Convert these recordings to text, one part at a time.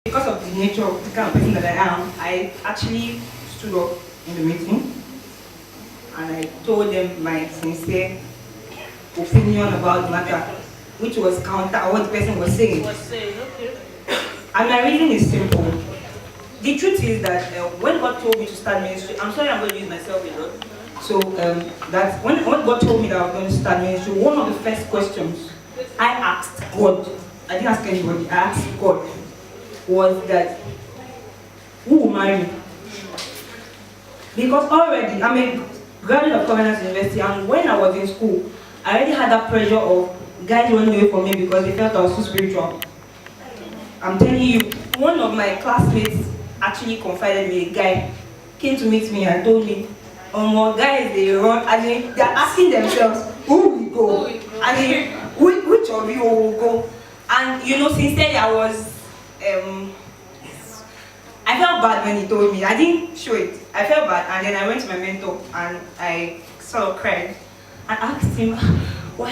Because of the nature of the kind of person that I am, I actually stood up in the meeting and I told them my sincere opinion about the matter, which was counter what the person was saying. Okay. And my reason is simple. The truth is that when God told me to start ministry, I'm sorry I'm going to use myself a lot. So that when God told me that I was going to start ministry, one of the first questions I asked God, I didn't ask anybody, I asked God, was that who will marry me? Because already I'm a graduate of Covenant University, and when I was in school, I already had that pressure of guys running away from me because they felt I was too spiritual. I'm telling you, one of my classmates actually confided me. A guy came to meet me and told me, more guys they run, and they're asking themselves, who will go? And which of you will go? And sincerely I was I felt bad when he told me. I didn't show it. I felt bad, and then I went to my mentor and I sort of cried and asked him, why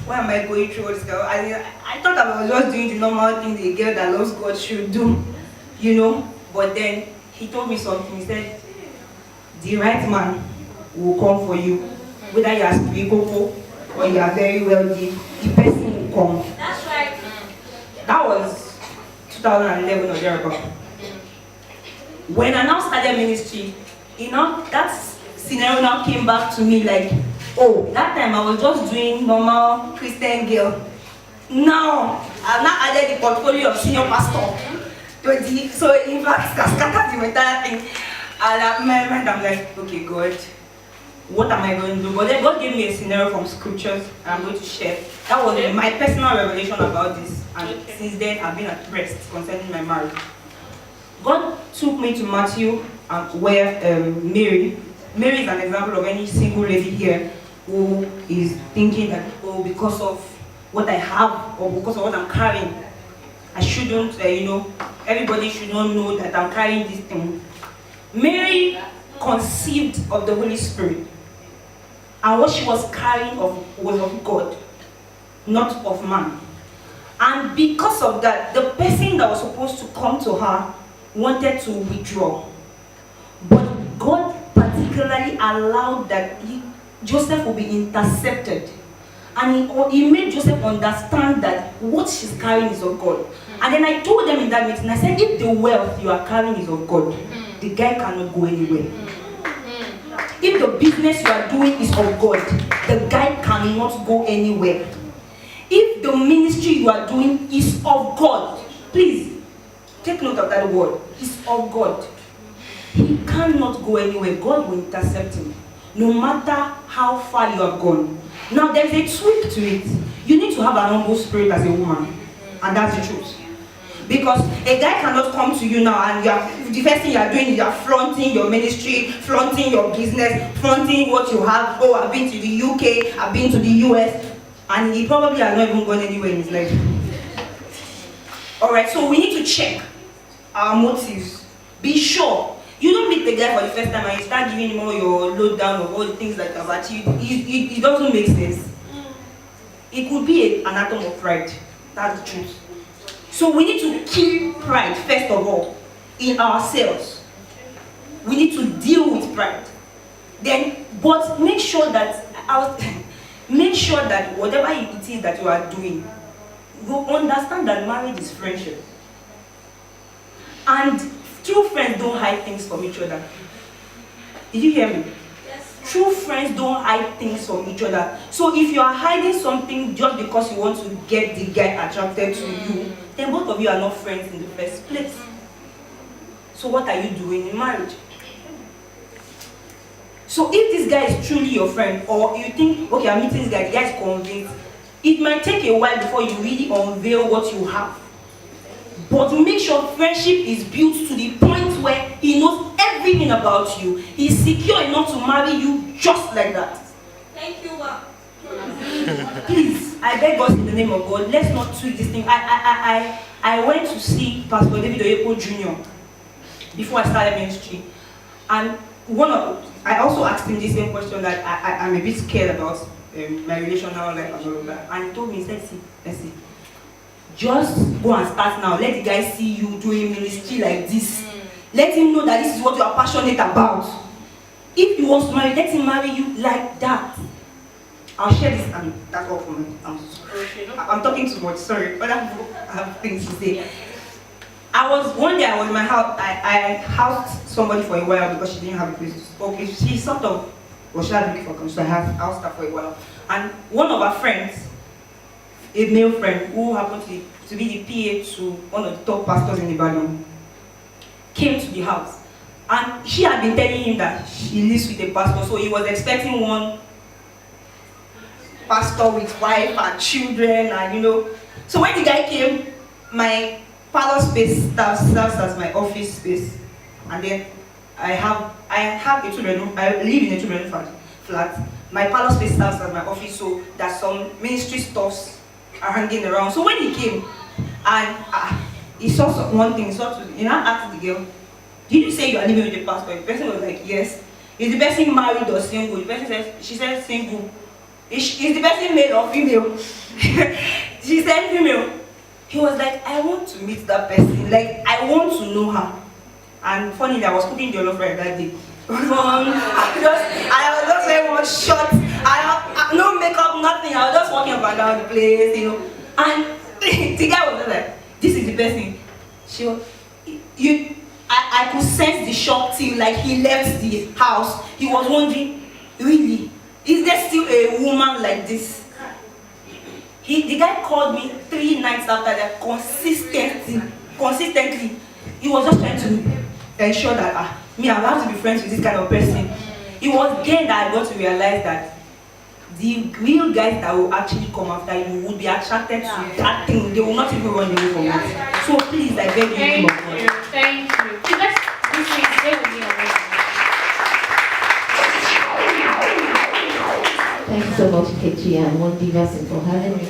am I going through all this? I thought I was just doing the normal thing the girl that loves God should do, But then he told me something. He said, the right man will come for you, whether you are spiritual or you are very wealthy. The person will come. That's right. That was 2011 or thereabout. When I now started ministry, that scenario now came back to me like, oh, that time I was just doing normal Christian girl. Now, I've now added the portfolio of senior pastor. So in fact, I scattered the entire thing. And in my mind, I'm like, okay, God, what am I going to do? But then God gave me a scenario from scriptures, and I'm going to share. That was my personal revelation about this. And since then, I've been at rest concerning my marriage. God took me to Matthew, where Mary is an example of any single lady here who is thinking that, oh, because of what I have or because of what I'm carrying, I shouldn't, everybody should not know that I'm carrying this thing. Mary conceived of the Holy Spirit, and what she was carrying was of God, not of man. And because of that, the person that was supposed to come to her wanted to withdraw. But God particularly allowed that Joseph will be intercepted. And he made Joseph understand that what she's carrying is of God. And then I told them in that meeting, I said, if the wealth you are carrying is of God, the guy cannot go anywhere. If the business you are doing is of God, the guy cannot go anywhere. If the ministry you are doing is of God, please, take note of that word. It's of God. He cannot go anywhere. God will intercept him, no matter how far you have gone. Now, there's a tweak to it. You need to have an humble spirit as a woman, and that's the truth. Because a guy cannot come to you now and the first thing you are doing is you are flaunting your ministry, flaunting your business, flaunting what you have. Oh, I've been to the UK, I've been to the US, and he probably has not even gone anywhere in his life. Alright, so we need to check our motives. Be sure. You don't meet the guy for the first time and you start giving him all your lowdown of all the things that you have achieved. It doesn't make sense. It could be an atom of pride. That's the truth. So we need to kill pride, first of all, in ourselves. We need to deal with pride. But make sure that whatever it is that you are doing, you understand that marriage is friendship. And true friends don't hide things from each other. Did you hear me? Yes. True friends don't hide things from each other. So if you are hiding something just because you want to get the guy attracted to you, then both of you are not friends in the first place. So what are you doing in marriage? So if this guy is truly your friend, or you think, okay, I'm meeting this guy, the guy is convinced, it might take a while before you really unveil what you have. But make sure friendship is built to the point where he knows everything about you. He's secure enough to marry you just like that. Thank you, Ma. Please, I beg us in the name of God, let's not tweak this thing. I went to see Pastor David Oyepo Jr. before I started ministry. And I also asked him the same question that I'm a bit scared about my relational life and all of that. And he told me, he said, see, just go and start now. Let the guy see you doing ministry like this. Let him know that this is what you are passionate about. If he wants to marry, let him marry you like that. I'll share this and that's all for me. I'm talking too much, sorry. Other people have things to say. One day I was in my house, I housed somebody for a while because she didn't have a place to stay. She sort of was looking for control, so I housed her for a while. And one of her friends, a male friend who happened to be the PA to one of the top pastors in Ibadan, came to the house. And she had been telling him that she lives with a pastor, so he was expecting one pastor with wife and children, and So when the guy came, my parlor space serves as my office space, and then I have a children. I live in a children flat. My parlor space serves as my office, so there's some ministry stuffs are hanging around. So when he came, and he saw one thing, he now asked the girl, "Did you say you are living with the pastor?" The person was like, "Yes." Is the person married or single? The person says, she said single. Is the person male or female? She said female. He was like, "I want to meet that person. Like, I want to know her." And funny, I was cooking jollof rice that day. I was just very much short. No makeup, nothing. I was just walking up and down the place, And the guy was like, "This is the person." I could sense the shock till like he left the house. He was wondering, really, is there still a woman like this? The guy called me 3 nights after that consistently. He was just trying to ensure that I will have to be friends with this kind of person. It was then that I got to realize that the real guys that will actually come after you would be attracted to that thing. They will not even run away from it. So please, I beg you. Thank you. Thank you. Let's stay with me already. Thank you so much, Nkechi and W.O.N.D.I.V.A for having me.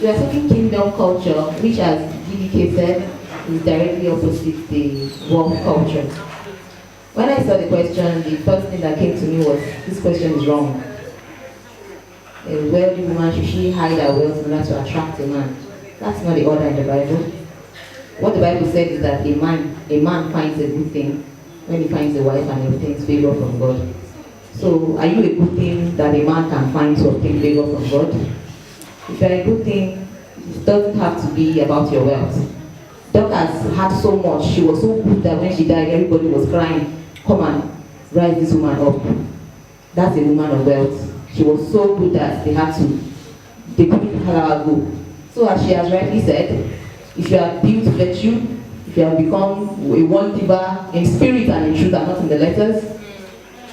We are talking kingdom culture, which, as DDK said, is directly opposite the world culture. When I saw the question, the first thing that came to me was, this question is wrong. A wealthy woman, should she hide her wealth in order to attract a man? That's not the order in the Bible. What the Bible said is that a man finds a good thing when he finds a wife and obtains favor from God. So, are you a good thing that a man can find to obtain favor from God? If you're a good thing, it doesn't have to be about your wealth. Dorcas had so much, she was so good that when she died, everybody was crying, "Come and rise this woman up." That's a woman of wealth. She was so good that they couldn't let her go. So as she has rightly said, if you are built virtue, if you have become a W.O.N.D.I.V.A in spirit and in truth and not in the letters,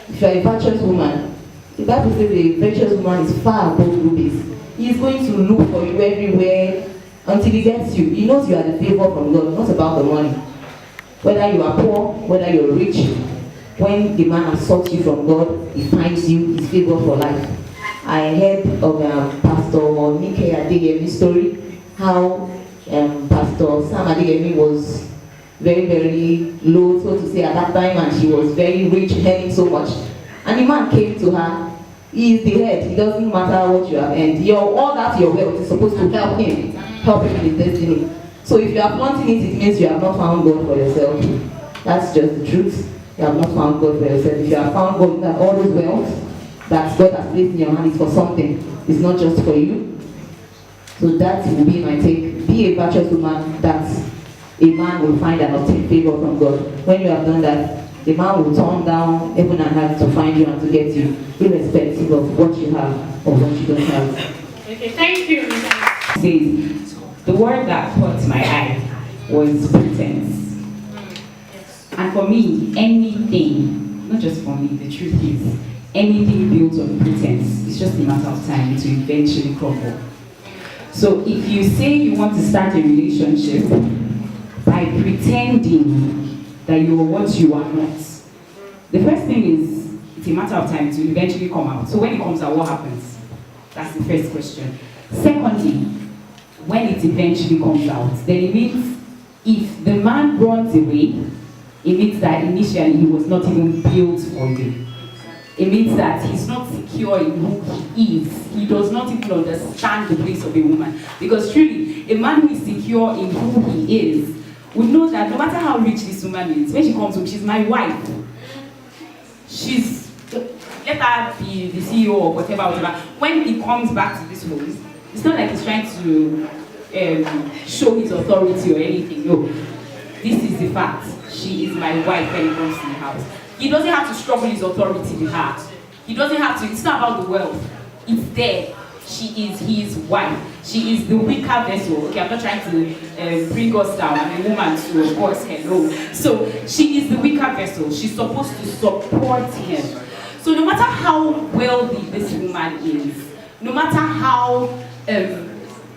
if you are a virtuous woman, the Bible says a virtuous woman is far above rubies. He is going to look for you everywhere until he gets you. He knows you are the favor from God, not about the money. Whether you are poor, whether you're rich, when the man has sought you from God, he finds you his favor for life. I heard of Pastor Nkechi Chiazor's story, how Pastor Sam Adeyemi was very, very low, so to say, at that time, and she was very rich, earning so much. And the man came to her. He is the head. It doesn't matter what you have earned. All that your wealth is supposed to help him in his destiny. So if you are flaunting it, it means you have not found God for yourself. That's just the truth. You have not found God for yourself. If you have found God, that all those wealth that God has placed in your hand is for something. It's not just for you. So that will be my take. Be a virtuous woman that a man will find and obtain favor from God. When you have done that, the man will turn down heaven and earth to find you and to get you, irrespective of what you have or what you don't have. Okay, thank you. Says, the word that caught my eye was pretense. And for me, anything, not just for me, the truth is, anything built on pretense, it's just a matter of time to eventually crumble. So if you say you want to start a relationship by pretending that you are what you are not, the first thing is, it's a matter of time to eventually come out. So when it comes out, what happens? That's the first question. Secondly, when it eventually comes out, then it means if the man runs away, it means that initially he was not even built for you. it means that he's not secure in who he is. He does not even understand the place of a woman. Because truly, a man who is secure in who he is would know that no matter how rich this woman is, when she comes home, she's my wife. Let her be the CEO or whatever. When he comes back to this home, it's not like he's trying to show his authority or anything. No, this is the fact. She is my wife when he comes to the house. He doesn't have to struggle his authority with her. He doesn't have to. It's not about the wealth. It's there. She is his wife. She is the weaker vessel. Okay, I'm not trying to bring us down. I'm a woman, so of course, hello. So she is the weaker vessel. She's supposed to support him. So no matter how wealthy this woman is, no matter how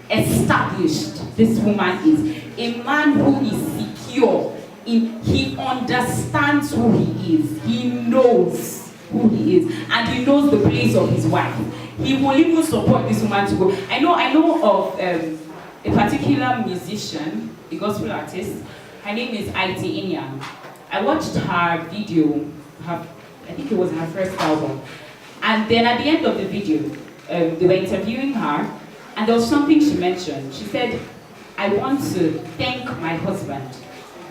established this woman is, a man who is secure, he understands who he is. He knows who he is, and he knows the place of his wife. He will even support this woman to go. I know of a particular musician, a gospel artist. Her name is Inyang. I watched her video. I think it was her first album. And then at the end of the video, they were interviewing her, and there was something she mentioned. She said, "I want to thank my husband."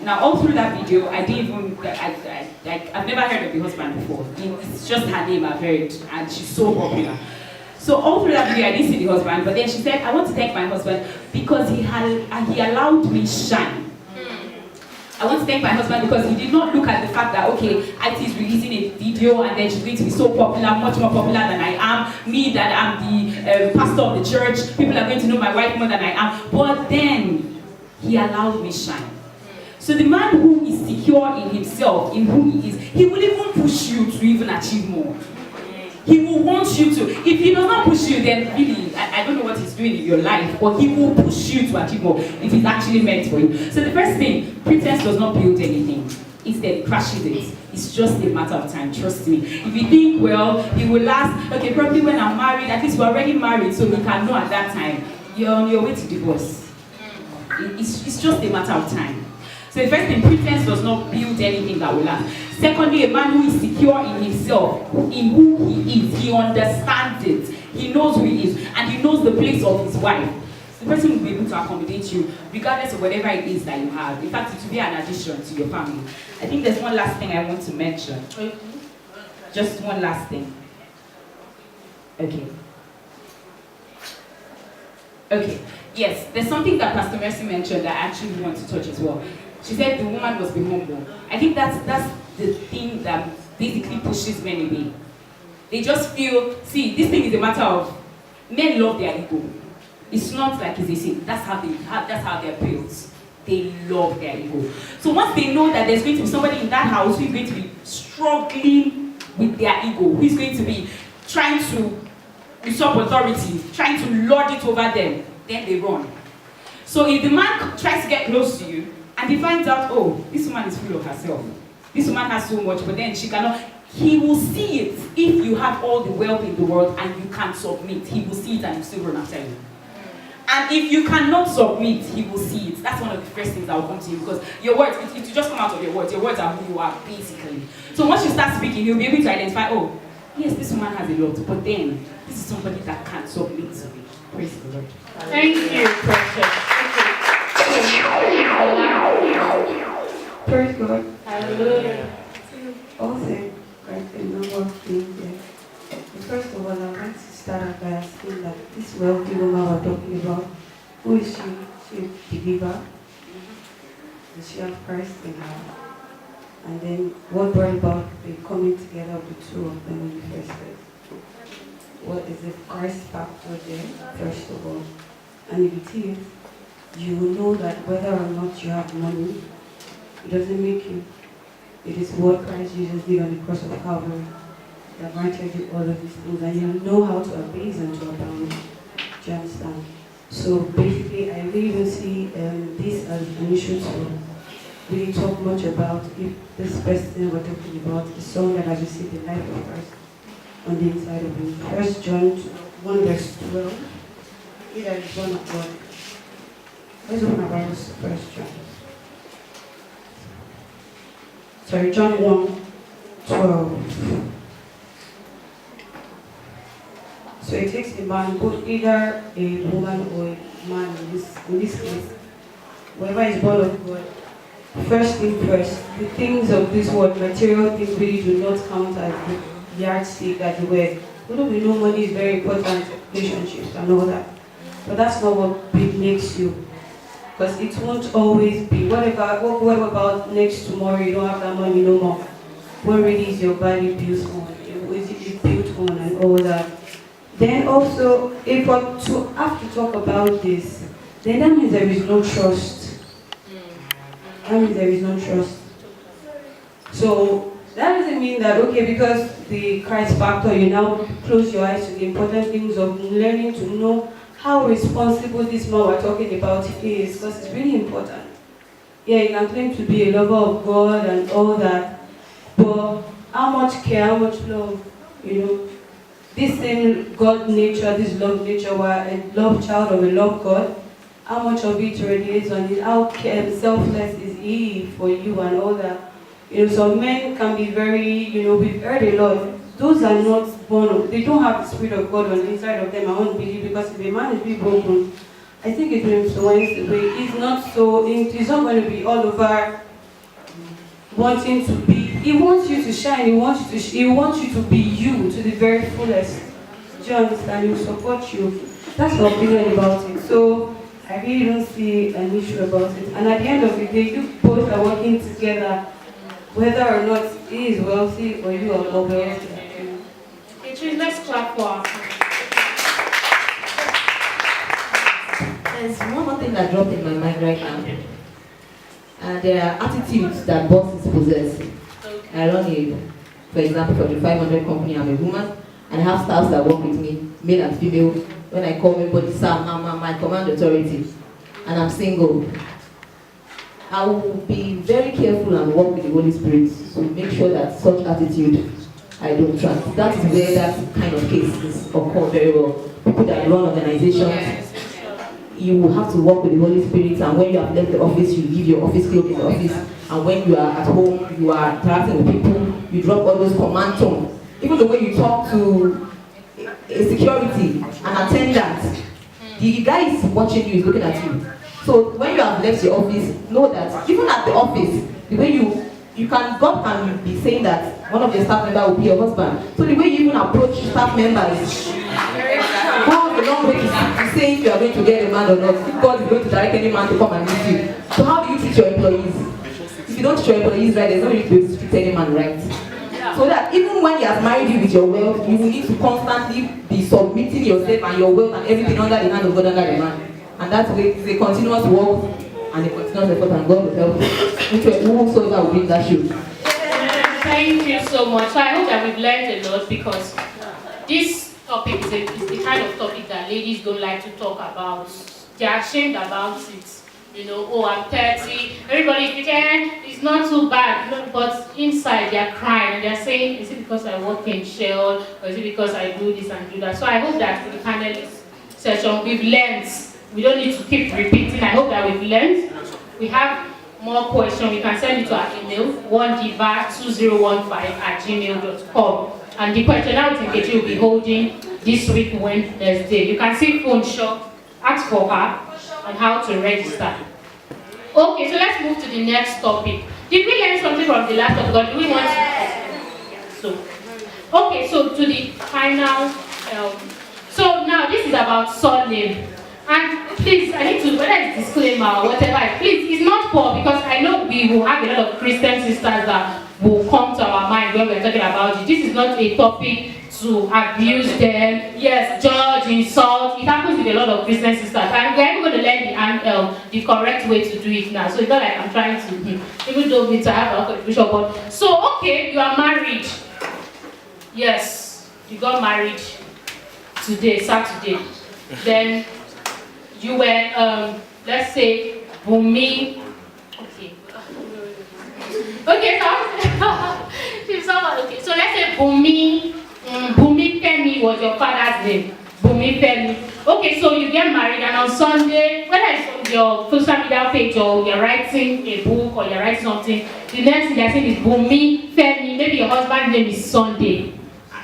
Now, all through that video, I've never heard of the husband before. It's just her name I've heard, and she's so popular. So all through that video, I didn't see the husband, but then she said, "I want to thank my husband because he allowed me shine. I want to thank my husband because he did not look at the fact that, okay, IT is releasing a video and then she's going to be so popular, much more popular than I am. Me, that I'm the pastor of the church. People are going to know my wife more than I am." But then, he allowed me shine. So the man who is secure in himself, in who he is, he will even push you to even achieve more. He will want you to. If he does not push you, then really, I don't know what he's doing in your life, but he will push you to achieve more if it's actually meant for you. So the first thing, pretense does not build anything. Instead, it crashes it. It's just a matter of time, trust me. If you think, well, he will last, okay, probably when I'm married, at least we're already married, so we can know at that time. You're on your way to divorce. It's just a matter of time. So the first thing, pretense does not build anything that will last. Secondly, a man who is secure in himself, in who he is, he understands it, he knows who he is, and he knows the place of his wife. The person will be able to accommodate you, regardless of whatever it is that you have. In fact, it will be an addition to your family. I think there's one last thing I want to mention. Just one last thing. Okay. Yes, there's something that Pastor Mercy mentioned that I actually want to touch as well. She said the woman must be humble. I think that's the thing that basically pushes men away. They just feel, see, this thing is a matter of, men love their ego. It's not like it's a sin. That's how they're built. They love their ego. So once they know that there's going to be somebody in that house who is going to be struggling with their ego, who is going to be trying to usurp authority, trying to lord it over them, then they run. So if the man tries to get close to you, and he finds out, oh, this woman is full of herself. This woman has so much, but then she cannot. He will see it if you have all the wealth in the world and you can submit. He will see it and he'll still run after you. And if you cannot submit, he will see it. That's one of the first things that will come to you because your words, it will just come out of your words. Your words are who you are, basically. So once you start speaking, you'll be able to identify, oh, yes, this woman has a lot, but then this is somebody that can submit to me. Praise the Lord. Thank you, precious. Praise God. Hallelujah. Also, quite a number of things there. First of all, I want to start out by asking that this wealthy woman we're talking about, who is she? She a believer? Does she have Christ in her? And then what brought about the coming together of the two of them in the first place? What is the Christ factor there, first of all? And if it is, you will know that whether or not you have money, it doesn't make you. It is what Christ Jesus did on the cross of Calvary that granted you all of these things, and you know how to abase and to abound. Do you understand? So basically, I really don't see this as an issue to really talk much about if this person we're talking about is someone that has received the life of Christ on the inside of him. 1 John 1 verse 12. He that is born of God. Let's open our Bibles to 1 John. Sorry, John 1, 12. man, both either a woman or a man in this case, whoever is born of God, first thing first, the things of this world, material things really do not count as the yardstick that you wear. Although we know money is very important, relationships and all that, but that's not what makes you. Because it won't always be, what about next tomorrow, you don't have that money no more. What really is your value built on? What is it built on and all that? Then also, if we're to have to talk about this, then that means there is no trust. That means there is no trust. So that doesn't mean that, okay, because the Christ factor, you now close your eyes to the important things of learning to know how responsible this man we're talking about is, because it's really important. Yeah, you can claim to be a lover of God and all that, but how much care, how much love, this same God nature, this love nature, where a love child of a love God, how much of it radiates on it, how selfless is He for you and all that. Some men can be very, we've heard a lot. Those are not born, they don't have the Spirit of God on the inside of them, I won't believe, because if a man is being broken, I think it will influence the way he's not going to be all over wanting to be. He wants you to shine, he wants you to be you to the very fullest. Do you understand? He will support you. That's my opinion about it. So I really don't see an issue about it. And at the end of the day, you both are working together, whether or not he is wealthy or you are more wealthy. Okay, let's clap for our friend. There's one more thing that dropped in my mind right now. There are attitudes that bosses possess. I run for example, for the 500 company, I'm a woman, and I have staffs that work with me, male and female. When I call everybody, sir, mama, my command authority, and I'm single, I will be very careful and work with the Holy Spirit to make sure that such attitude I don't trust. That is where that kind of cases occur very well. People that run organizations, you will have to work with the Holy Spirit, and when you have left the office, you leave your office cloak in the office, and when you are at home, you are interacting with people, you drop all those command tones. Even the way you talk to a security, an attendant, the guy is watching you, is looking at you. So when you have left your office, know that even at the office, the way God can be saying that one of your staff members will be your husband. So the way you even approach staff members goes a long way to say if you are going to get a man or not. If God is going to direct any man to come and meet you. So how do you treat your employees? If you don't treat your employees right, there's no need to treat any man right. So that even when he has married you with your wealth, you will need to constantly be submitting yourself and your wealth and everything under the hand of God, under the man. And that way is a continuous work and a continuous effort, and God will help whosoever will be in that shoe. Thank you so much. So I hope that we've learned a lot, because this topic is the kind of topic that ladies don't like to talk about. They're ashamed about it. Oh, I'm 30. Everybody's pretending it's not too bad. But inside they're crying and they're saying, is it because I work in Shell, or is it because I do this and do that? So I hope that in the panelist session we've learned. We don't need to keep repeating. I hope that we've learned. We have more questions. You can send it to our email, W.O.N.D.I.V.A 2015@gmail.com. And the question now Nkechi will be holding this week, Wednesday. You can see phone shop, ask for her on how to register. Okay, so let's move to the next topic. Did we learn something from the last of God? Do we want to? Okay, so to the final. So now this is about surname. And please, I need to, whether it's disclaimer or whatever, please, it's not poor, because I know we will have a lot of Christian sisters that will come to our mind when we're talking about it. This is not a topic to abuse them, yes, judge, insult. It happens with a lot of Christian sisters. And we're even going to learn the correct way to do it now. So it's not like I'm trying to, even though we to have a contribution, but so okay, you are married. Yes, you got married today, Saturday. Then you were, let's say, Bumi. Okay. Okay, so let's say Bumi Femi was your father's name. Bumi Femi. Okay, so you get married, and on Sunday, whether it's on your social media page or you're writing a book or you're writing something, the next thing they're saying is Bumi Femi. Maybe your husband's name is Sunday.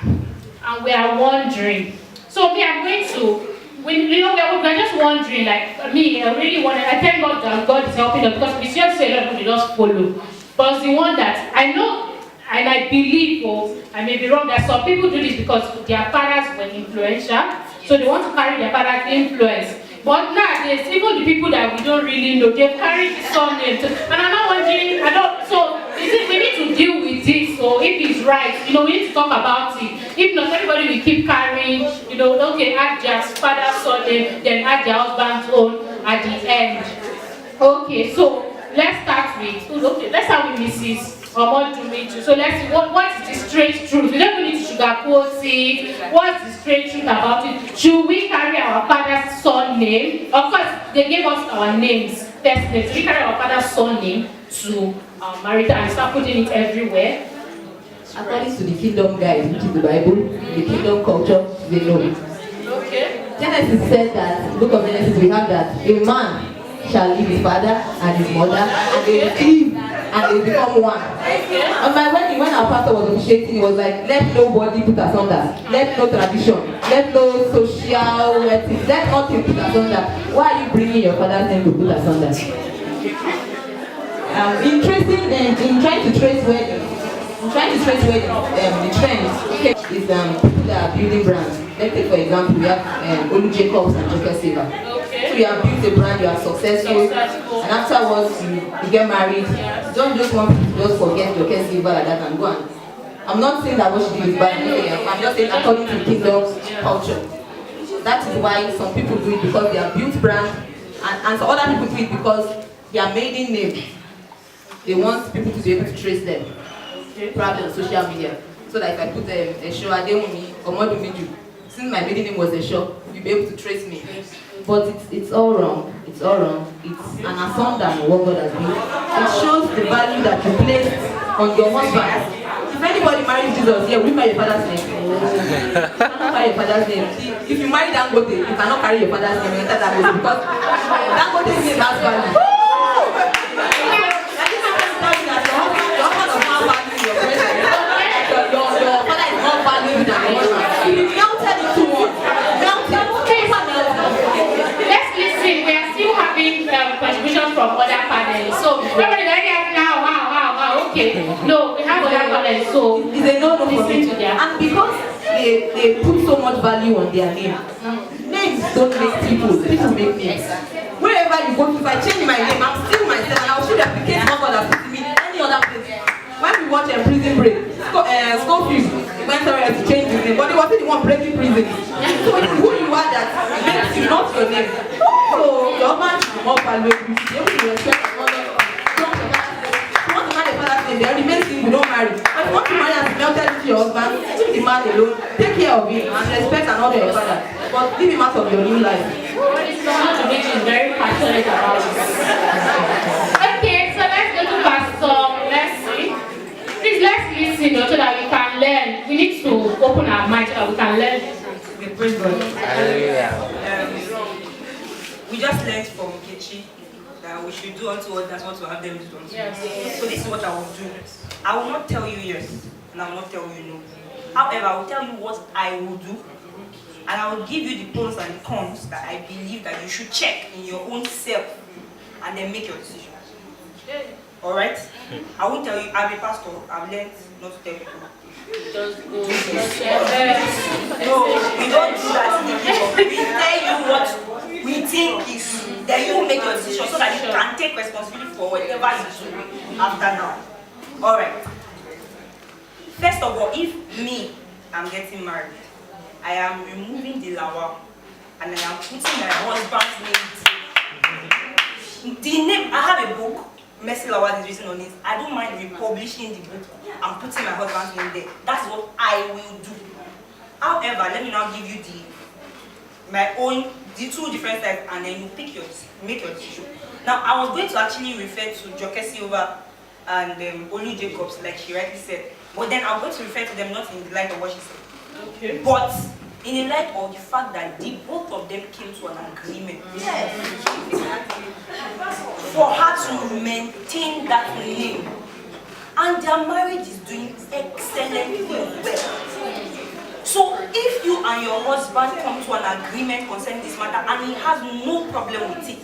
And we are wondering. So So me, I'm going to. We're just wondering, like me, I really want to. I thank God that God is helping us because we just say a lot of people just follow. But the one that I know and I believe, or I may be wrong, that some people do this because their fathers were influential, so they want to carry their father's influence. But nowadays, even the people that we don't really know, they've carried some names. And I'm not wondering, so we need to deal with this, so if it's right, we need to talk about it. If not, everybody will keep carrying, okay, add their father's surname, then add their husband's own at the end. Okay, so let's start with Mrs. Omodumeju. So let's see, what is the straight truth? We don't need to sugarcoat it. What's the straight truth about it? Should we carry our father's surname? Of course, they gave us our names, first names. Should we carry our father's surname to our marital and start putting it everywhere? According to the Kingdom Guide, which is the Bible, the Kingdom culture, they know. Okay. Genesis said that, book of Genesis, we have that a man shall leave his father and his mother, and they will cleave and they will become one. On my wedding, when our pastor was officiating, he was like, let nobody put us under, let no tradition, let no social ethics, let nothing put us under. Why are you bringing your father's name to put us under? In trying to trace where the trend is people that are building brands. Let's take for example, we have W.O.N.D.I.V.A and Nkechi. So you have built a brand, you are successful, and afterwards you get married. Don't just want to just forget Nkechi like that and go on. I'm not saying that what she did is bad. I'm just saying according to Kingdom's culture. That is why some people do it because they are built brand, and some other people do it because their maiden name. They want people to be able to trace them. Probably on social media. So that if I put a show Adewumi or Modumeju, since my maiden name was a show, you'll be able to trace me. But it's all wrong. It's all wrong. It's an affront on what God has been. It shows the value that you place on your husband. If anybody marries Jesus here, we carry your father's name. You cannot carry your father's name. If you marry Dangote, you cannot carry your father's name. Enter that way because Dangote's name has value. Let's listen. We are still having contributions from other panels. So everybody like wow. Okay. No, we have other panels. So it's a no for me. And because they put so much value on their name. Names don't make people make names. Wherever you go, if I change my name, I'm still myself and I'll show the application number that puts me in any other place. When we watch a prison break, Scofield went somewhere to change his name, but they were the one breaking prison. So it's who you are that makes you not your name. So your man should be more valuable. You should be able to respect another. Don't want to marry a father's name, they remain single, don't marry. But if you want to marry and melted into your husband, leave the man alone, take care of him and respect and honor your father. But leave him out of your new life. Which is very passionate about it. Okay, so let's go to Pastor Mercy. Please let's listen so that we can learn. We need to open our minds so that we can learn. Okay, praise God. We just learned from Nkechi that we should do unto others what to have them do unto us. Yes. So this is what I will do. I will not tell you yes, and I will not tell you no. However, I will tell you what I will do, and I will give you the pros and cons that I believe that you should check in your own self, and then make your decision. Alright? I won't tell you, I'm a pastor, I've learned not to tell people. Just go. No, we don't do that. We tell you what we think is, then you make your decision so that you can take responsibility for whatever you do after now. Alright. First of all, if me, I'm getting married, I am removing the Lawal and I am putting my husband's name. The name, I have a book. Mercy Lawal is written on it. I don't mind republishing the book and putting my husband's name there. That's what I will do. However, let me now give you the two different types, and then you make your decision. Now, I was going to actually refer to Nkechi Chiazor and W.O.N.D.I.V.A, like she rightly said, but then I'm going to refer to them not in the light of what she said, Okay. but in the light of the fact that both of them came to an agreement. Yes. For her to maintain that name. And their marriage is doing excellently well. So if you and your husband come to an agreement concerning this matter and he has no problem with it,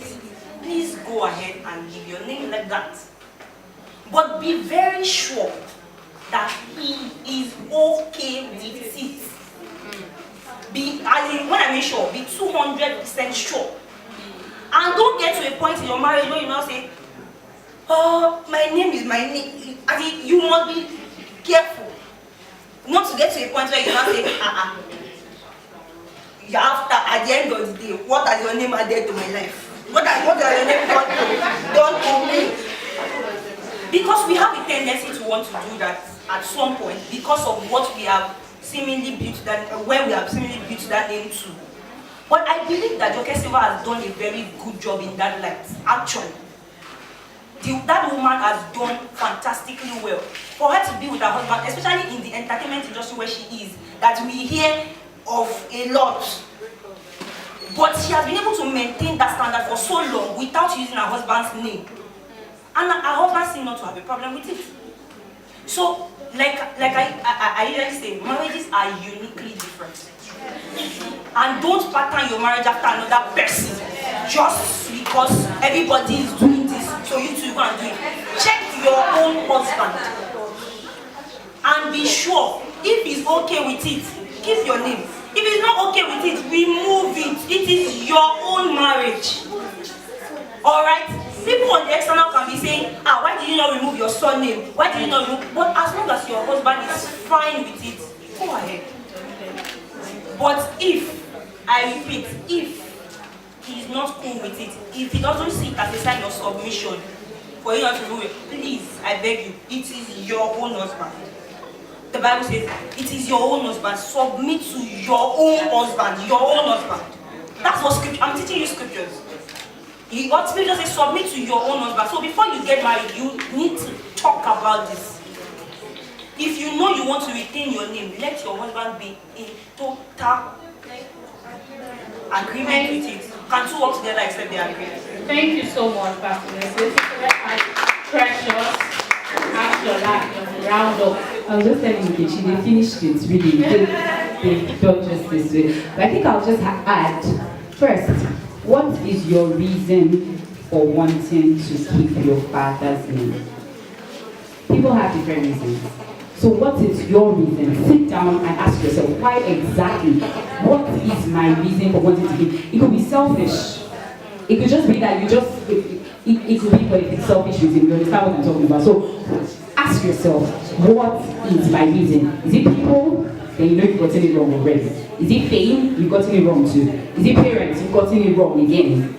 please go ahead and leave your name like that. But be very sure that he is okay with it. When I mean sure, be 200% sure. And don't get to a point in your marriage where you now say, oh, my name is my name. I mean, you must be careful. Not to get to a point where you now say, after, at the end of the day, what has your name added to my life? What has your name done to me? Because we have a tendency to want to do that at some point because of what we have seemingly built that, where we have seemingly built that name to. But I believe that Nkechi Chiazor has done a very good job in that light, actually. That woman has done fantastically well. For her to be with her husband, especially in the entertainment industry where she is, that we hear of a lot. But she has been able to maintain that standard for so long without using her husband's name. And her husband seems not to have a problem with it. So, like I usually say, marriages are uniquely different. And don't pattern your marriage after another person just because everybody is doing this, so you too go and do it. Check your own husband and be sure if he's okay with it, keep your name. If he's not okay with it, remove it. It is your own marriage. Alright? People on the external can be saying, why did you not remove your surname? Why did you not remove? But as long as your husband is fine with it, go ahead. But if, I repeat, if he is not cool with it, if he doesn't see it as a sign of submission for you not to do it, please, I beg you, it is your own husband. The Bible says, it is your own husband. Submit to your own husband. Your own husband. That's what scripture, I'm teaching you scriptures. What scripture says, submit to your own husband. So before you get married, you need to talk about this. If you know you want to retain your name, let your husband be in total agreement with it. Can two work together except they agree? Thank you so much, Pastor Mercy. Precious. After that, round up. I was just telling Nkechi, they finished it really. They've done just this way. But I think I'll just add, first, what is your reason for wanting to keep your father's name? People have different reasons. So what is your reason? Sit down and ask yourself, why exactly? What is my reason for wanting to keep? It could be selfish. It could just be that you just, it could be, but if it's selfish reason, you understand what I'm talking about. So ask yourself, what is my reason? Is it people? Then you know you've gotten it wrong already. Is it fame? You've gotten it wrong too. Is it parents? You've gotten it wrong again.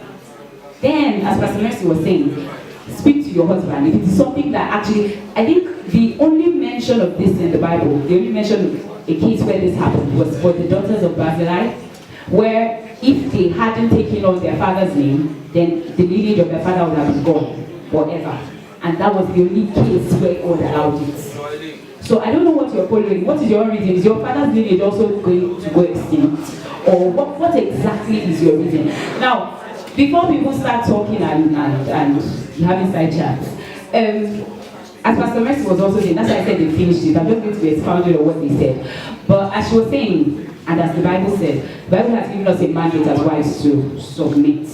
Then, as Pastor Mercy was saying, speak to your husband. If it's something that actually, I think the only mention of this in the Bible, the only mention of a case where this happened was for the daughters of Barzillai, where if they hadn't taken on their father's name, then the lineage of their father would have been gone forever. And that was the only case where God allowed it. So I don't know what you're following. What is your reason? Is your father's lineage also going to go extinct? Or what exactly is your reason? Now, before people start talking and having side chats, as Pastor Mercy was also saying, that's why I said they finished it. I'm just going to be expounded on what they said. But as she was saying, and as the Bible said, the Bible has given us a mandate as wives to submit.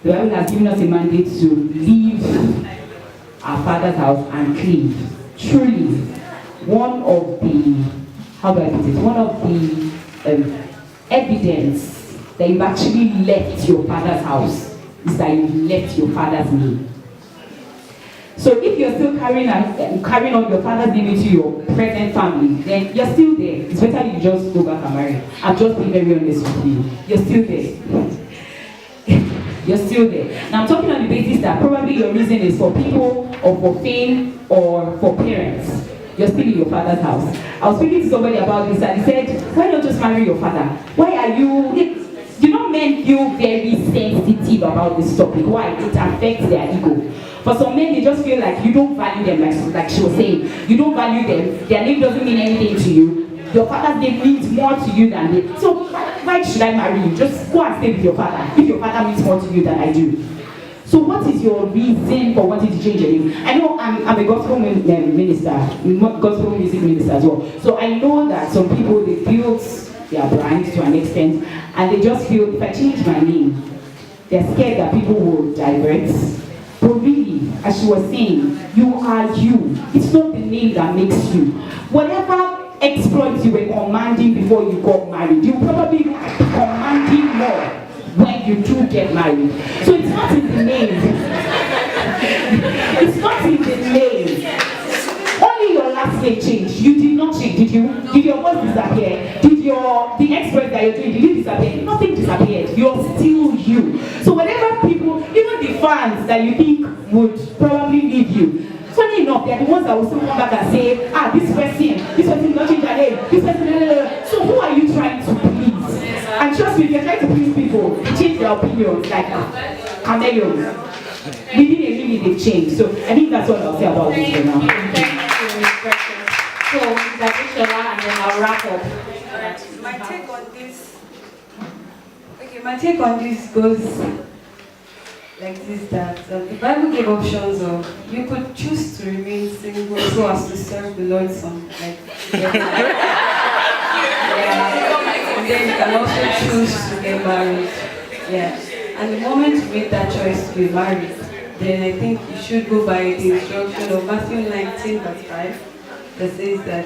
The Bible has given us a mandate to leave our father's house and cleave. Truly, one of the, how do I put it, one of the evidence that you've actually left your father's house is that you left your father's name. So if you're still carrying on your father's name into your present family, then you're still there. It's better you just go back and marry. I'm just being very honest with you. You're still there. You're still there. Now I'm talking on the basis that probably your reason is for people or for fame or for parents. You're still in your father's house. I was speaking to somebody about this and he said, why not just marry your father? Why are you... You know, men feel very sensitive about this topic. Why? It affects their ego. For some men, they just feel like you don't value them, like she was saying. You don't value them. Their name doesn't mean anything to you. Your father's name means more to you than they. So why should I marry you? Just go and stay with your father. If your father means more to you than I do. So what is your reason for wanting to change your name? I know I'm a gospel minister, gospel music minister as well. So I know that some people, they build their brand to an extent, and they just feel, if I change my name, they're scared that people will divert. But really, as she was saying, you are you. It's not the name that makes you. Whatever exploits you were commanding before you got married, you probably be commanding more when you do get married. So it's not in the name. It's not in the name. Only your last name changed. You did not change, did you? Did your voice disappear? Did the exploit that you're doing, did it disappear? Nothing disappeared. You're still you. So whatever people, even the fans that you think would probably leave you, funny enough, they're the ones that will still come back and say, this person not change their name, this person, so who are you trying to please? And trust me, if you're trying to please people, they change their opinions like chameleons. Within a minute, they've changed. So I think that's what I'll say about this for now. Thank you, Ms. Precious. So, Ms. Adishola, and then I'll wrap up. My take on this goes like this, that the Bible gave options of you could choose to remain single so as to serve the Lord some and then you can also choose to get married. And the moment you make that choice to be married, then I think you should go by the instruction of Matthew 19 verse 5 that says that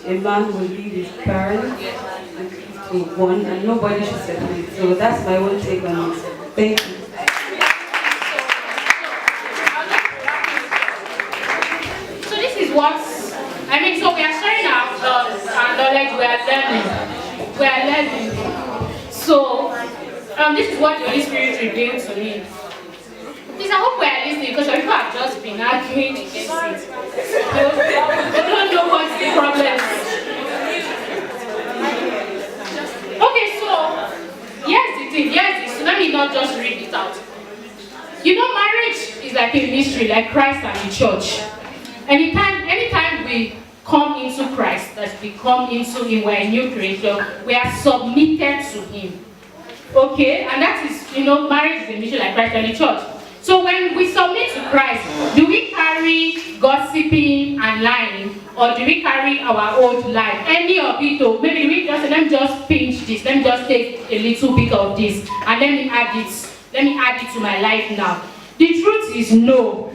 a man will leave his parents and cleave to one, and nobody should separate. So that's my own take on it. Thank you. So we are sharing our knowledge, we are learning. So this is what the Holy Spirit revealed to me. Please, I hope we are listening, because some people have just been arguing against it. I don't know what's the problem. Okay, so here's the thing. So let me not just read it out. You know, marriage is like a mystery, like Christ and the church. Anytime we come into Christ, that we come into Him, we're a new creation, we are submitted to Him. Okay? And that is, marriage is a mission like Christ and the church. So when we submit to Christ, do we carry gossiping and lying, or do we carry our old life? Any of it, or maybe let me just pinch this, let me just take a little bit of this, and let me add it to my life now. The truth is no.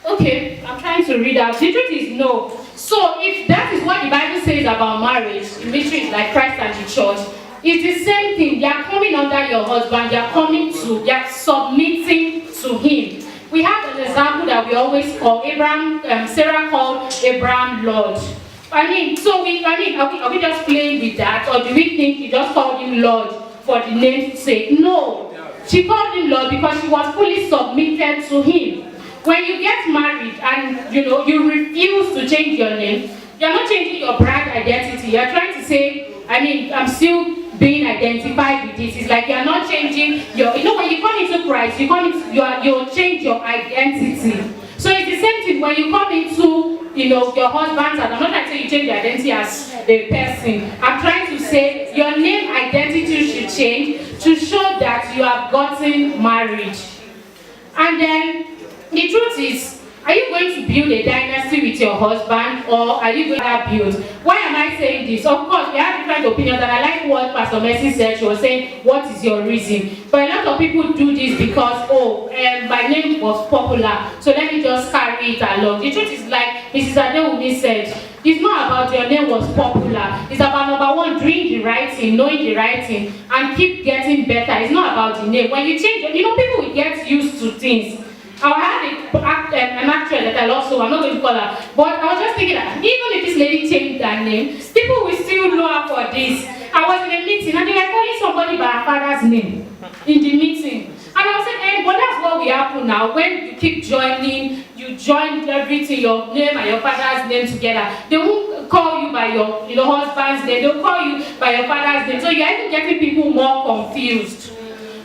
Okay, I'm trying to read out. The truth is no. So if that is what the Bible says about marriage, the mystery is like Christ and the church, it's the same thing. They are coming under your husband, they are submitting to him. We have an example that we always call Sarah called Abraham Lord. Are we just playing with that, or do we think he just called him Lord for the name's sake? No. She called him Lord because she was fully submitted to him. When you get married and you refuse to change your name, you're not changing your brand identity. You're trying to say, I'm still being identified with this. It's like you're not changing your, when you come into Christ, you'll change your identity. So it's the same thing when you come into, your husband, and I'm not trying to say you change your identity as a person. I'm trying to say your name identity should change to show that you have gotten married. And then, the truth is, are you going to build a dynasty with your husband, or are you going to build? Why am I saying this? Of course, we have different opinions, and I like what Pastor Mercy said. She was saying, what is your reason? But a lot of people do this because, my name was popular, so let me just carry it along. The truth is, like Mrs. Adewumi said, it's not about your name was popular. It's about, number one, doing the right thing, knowing the right thing, and keep getting better. It's not about the name. When you change, people will get used to things. I had an actress that I love, so I'm not going to call her. But I was just thinking that even if this lady changed her name, people will still know her for this. I was in a meeting and they were calling somebody by her father's name in the meeting. And I was saying, but that's what will happen now. When you keep joining, you join everything, your name and your father's name together. They won't call you by your husband's name. They'll call you by your father's name. So you're even getting people more confused.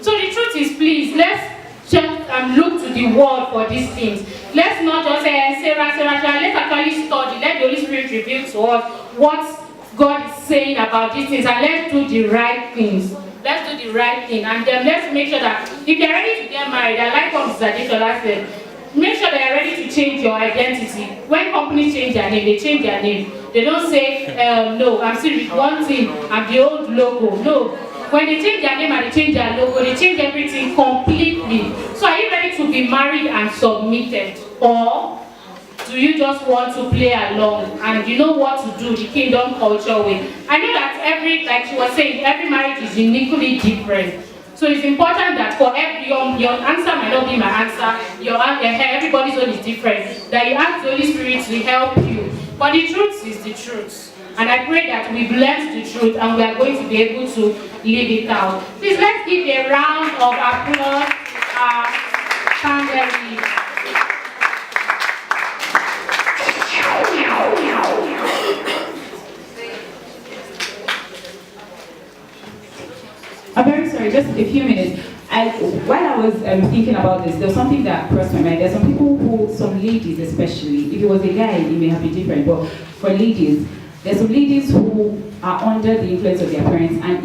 So the truth is, please, let's just look to the word for these things. Let's not just say, Sarah, let's actually study. Let the Holy Spirit reveal to us what God is saying about these things, and let's do the right things. let's do the right thing, and then let's make sure that if they're ready to get married, I like what Mr. Adekola said, make sure they're ready to change your identity. When companies change their name, they change their name. They don't say, no, I'm still with one thing, I'm the old logo. No. When they change their name and they change their logo, they change everything completely. So are you ready to be married and submitted? Or do you just want to play along and you know what to do the kingdom culture way? I know that like she was saying, every marriage is uniquely different. So it's important that for your answer might not be my answer, everybody's own is different, that you ask the Holy Spirit to help you. But the truth is the truth. And I pray that we've learned the truth and we are going to be able to live it out. Please let's give a round of applause to our family. I'm very sorry, just a few minutes. While I was thinking about this, there was something that crossed my mind. There's some people some ladies especially, if it was a guy, it may have been different, but for ladies, there's some ladies who are under the influence of their parents, and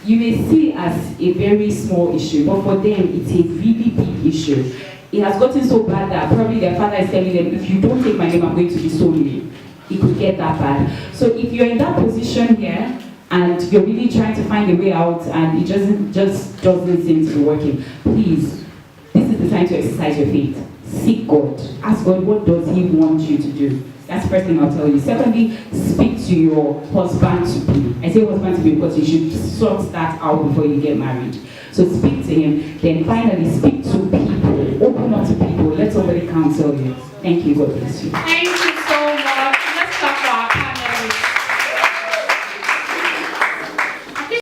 you may see it as a very small issue, but for them, it's a really big issue. It has gotten so bad that probably their father is telling them, if you don't take my name, I'm going to disown you. It could get that bad. So if you're in that position here, and you're really trying to find a way out, and it just doesn't seem to be working, please, this is the time to exercise your faith. Seek God. Ask God, what does He want you to do? That's the first thing I'll tell you. Secondly, speak to your husband to be. I say husband to be because you should sort that out before you get married. So speak to him. Then finally, speak to people. Open up to people. Let somebody counsel you. Thank you. God bless you. Thank you.